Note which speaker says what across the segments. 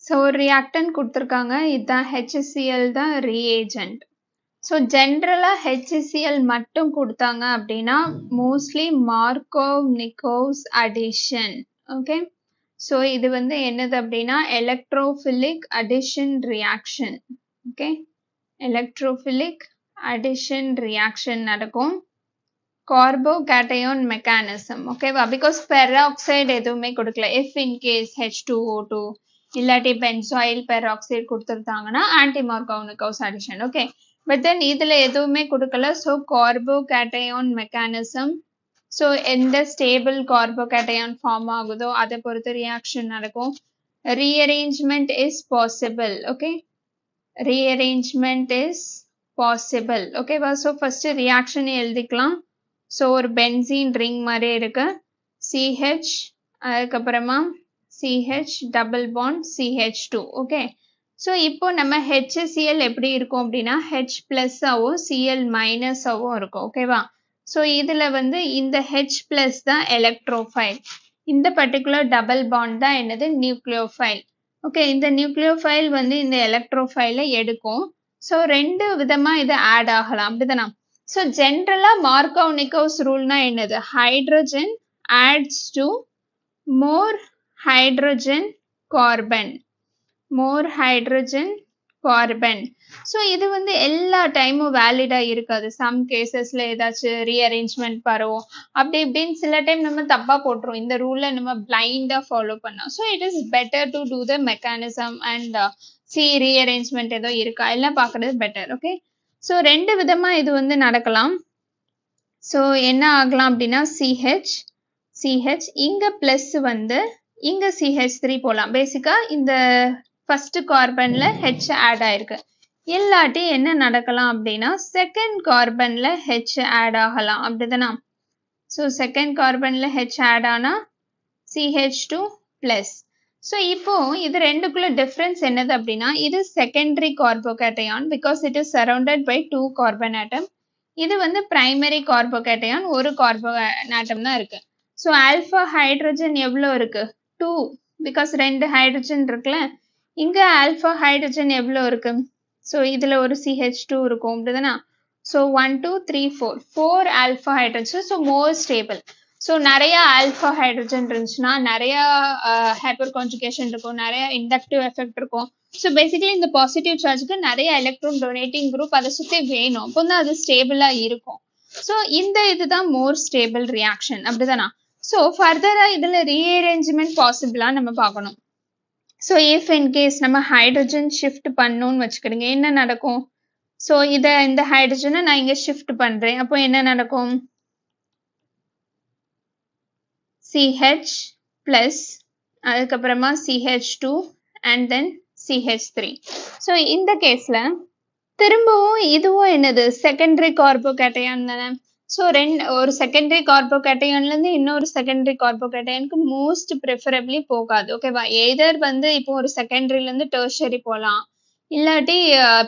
Speaker 1: So ஒரு reactant கொடுத்துருக்காங்க, இதுதான் HCl தான் reagent. ஸோ ஜென்ரலாக HCl மட்டும் கொடுத்தாங்க அப்படின்னா mostly Markovnikov's addition. Okay, so இது வந்து என்னது அப்படின்னா electrophilic addition reaction. Okay, electrophilic addition reaction நடக்கும். Carbocation mechanism. ஓகேவா, பிகாஸ் பெராக்சைடு எதுவுமே கொடுக்கல. இஃப் இன்கேஸ் H2O2 இல்லாட்டி பென்சாயில் பெராக்சைடு கொடுத்துருந்தாங்கன்னா anti Markovnikov's addition. Okay, but then இதுல எதுவுமே கொடுக்கல. So carbocation mechanism. ஸோ எந்த ஸ்டேபிள் கார்போகேட்டையான் ஃபார்ம் ஆகுதோ அதை பொறுத்து ரியாக்ஷன் நடக்கும். Rearrangement is possible. Okay, rearrangement is possible. ஓகேவா, ஸோ ஃபர்ஸ்ட் ரியாக்ஷன் எழுதிக்கலாம். ஸோ ஒரு பென்சீன் ரிங் மாதிரி இருக்கு, CH, அதுக்கப்புறமா CH double bond CH2. Okay, so இப்போ நம்ம HCl எப்படி இருக்கும் அப்படின்னா H பிளஸ்ஸாவும் Cl மைனஸாவும் இருக்கும். ஓகேவா, ஸோ இதுல வந்து இந்த H பிளஸ் தான் எலக்ட்ரோஃபைல், இந்த பர்டிகுலர் டபுள் பாண்ட் தான் என்னது நியூக்ளியோஃபைல். ஓகே, இந்த நியூக்ளியோஃபைல் வந்து இந்த எலக்ட்ரோஃபைலை எடுக்கும். ஸோ ரெண்டு விதமா இது ஆட் ஆகலாம், அப்படிதானா? ஸோ ஜென்ரலா மார்கோவ்-நிக்கோஸ் ரூல்னா என்னது? Hydrogen adds to more hydrogen carbon, more hydrogen carbon. So இது வந்து எல்லா டைமும் வேலிடா இருக்காது. சம் கேசஸ்ல ஏதாச்சும் ரீஅரேஞ்ச்மெண்ட் வரும், அப்படி இப்படின்னு சில டைம் நம்ம தப்பா போட்டுரும். இந்த ரூலை நம்ம பிளைண்டா ஃபாலோ பண்ணோம். So it is better to do the mechanism and see rearrangement ஏதோ இருக்கா எல்லாம் பார்க்கறது பெட்டர். ஓகே, ஸோ ரெண்டு விதமா இது வந்து நடக்கலாம். ஸோ என்ன ஆகலாம் அப்படின்னா CH இங்க பிளஸ் வந்து இங்க CH3 போலாம். பேசிக்கா இந்த ஃபர்ஸ்ட் கார்பன்ல H ஆட் ஆயிருக்கு. இல்லாட்டி என்ன நடக்கலாம் அப்படின்னா செகண்ட் கார்பன்ல H ஆட் ஆகலாம், அப்படிதானா? ஸோ செகண்ட் கார்பன்ல H ஆட் ஆனா CH2 பிளஸ். ஸோ இப்போ இது ரெண்டுக்குள்ள டிஃபரன்ஸ் என்னது அப்படின்னா இது செகண்டரி கார்போகேட்டையான் because it is surrounded by 2 carbon atom. இது வந்து பிரைமரி கார்போகேட்டையான், ஒரு கார்பன் ஆட்டம் தான் இருக்கு. ஸோ ஆல்பா ஹைட்ரஜன் எவ்வளோ இருக்கு? 2, பிகாஸ் ரெண்டு ஹைட்ரஜன் இருக்குல்ல. இங்க ஆல்பா ஹைட்ரஜன் எவ்வளோ இருக்கு? ஸோ இதுல ஒரு CH2 இருக்கும், அப்படிதானா? So 1 2 3 4 alpha hydrogen. So more stable. So நிறைய ஆல்பா ஹைட்ரஜன் இருந்துச்சுன்னா நிறைய ஹைப்பர் கான்ஜுகேஷன் இருக்கும், நிறைய இண்டக்டிவ் எஃபெக்ட் இருக்கும். ஸோ பேசிக்கலி இந்த பாசிட்டிவ் சார்ஜுக்கு நிறைய எலக்ட்ரான் டொனேட்டிங் குரூப் அதை சுற்றி வேணும், அப்போ தான் அது ஸ்டேபிளா இருக்கும். ஸோ இந்த இதுதான் மோர் ஸ்டேபிள் ரியாக்ஷன், அப்படிதானா? ஸோ ஃபர்தரா இதுல ரீஅரேஞ்ச்மெண்ட் பாசிபிளா நம்ம பார்க்கணும். ஸோ இஃப் இன்கேஸ் நம்ம ஹைட்ரஜன் ஷிஃப்ட் பண்ணணும்னு வச்சுக்கிடுங்க, என்ன நடக்கும்? ஸோ இந்த ஹைட்ரஜனை நான் இங்க ஷிஃப்ட் பண்றேன், அப்போ என்ன நடக்கும்? CH பிளஸ், அதுக்கப்புறமா CH2 and then CH3. So இந்த கேஸ்ல திரும்பவும் இதுவும் என்னது செகண்டரி கார்போகேட்டையான் தானே. ஸோ ஒரு செகண்டரி கார்போகேட்டையான்ல இருந்து இன்னொரு செகண்டரி கார்போகேட்டையானுக்கு மோஸ்ட் ப்ரிஃபரபிளி போகாது. ஓகேவா, எதர் வந்து இப்போ ஒரு செகண்டரில இருந்து டெர்ஷரி போகலாம், இல்லாட்டி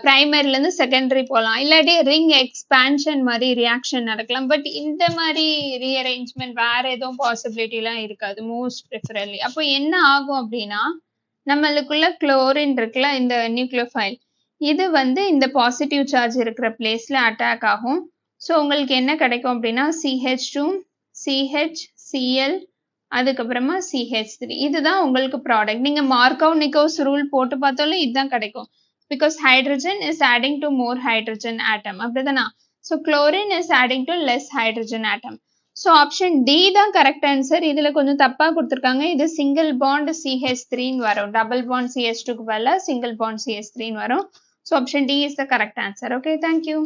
Speaker 1: பிரைமரில இருந்து செகண்டரி போகலாம், இல்லாட்டி ரிங் எக்ஸ்பான்ஷன் மாதிரி ரியாக்ஷன் நடக்கலாம். பட் இந்த மாதிரி ரீஅரேஞ்ச்மெண்ட் வேற எதுவும் பாசிபிலிட்டி எல்லாம் இருக்காது மோஸ்ட் ப்ரிஃபரபிளி. அப்போ என்ன ஆகும் அப்படின்னா நம்மளுக்குள்ள குளோரின் இருக்குல்ல, இந்த நியூக்ளியோஃபைல், இது வந்து இந்த பாசிட்டிவ் சார்ஜ் இருக்கிற பிளேஸ்ல அட்டாக் ஆகும். ஸோ உங்களுக்கு என்ன கிடைக்கும் அப்படின்னா CH2 CH Cl அதுக்கப்புறமா CH3, இதுதான் உங்களுக்கு ப்ராடக்ட். நீங்க மார்கோவ்-நிக்கோஸ் ரூல் போட்டு பார்த்தாலும் இதுதான் கிடைக்கும், because hydrogen is adding to more hydrogen atom, அப்படிதானா? So chlorine is adding to less hydrogen atom. So option D தான் கரெக்ட் ஆன்சர். இதுல கொஞ்சம் தப்பா கொடுத்துருக்காங்க, இது சிங்கிள் பாண்ட் CH3 வரும், டபுள் பாண்ட் CH2க்கு பதிலா சிங்கிள் பாண்ட் CH3 வரும். So option D is the correct answer. Okay, thank you.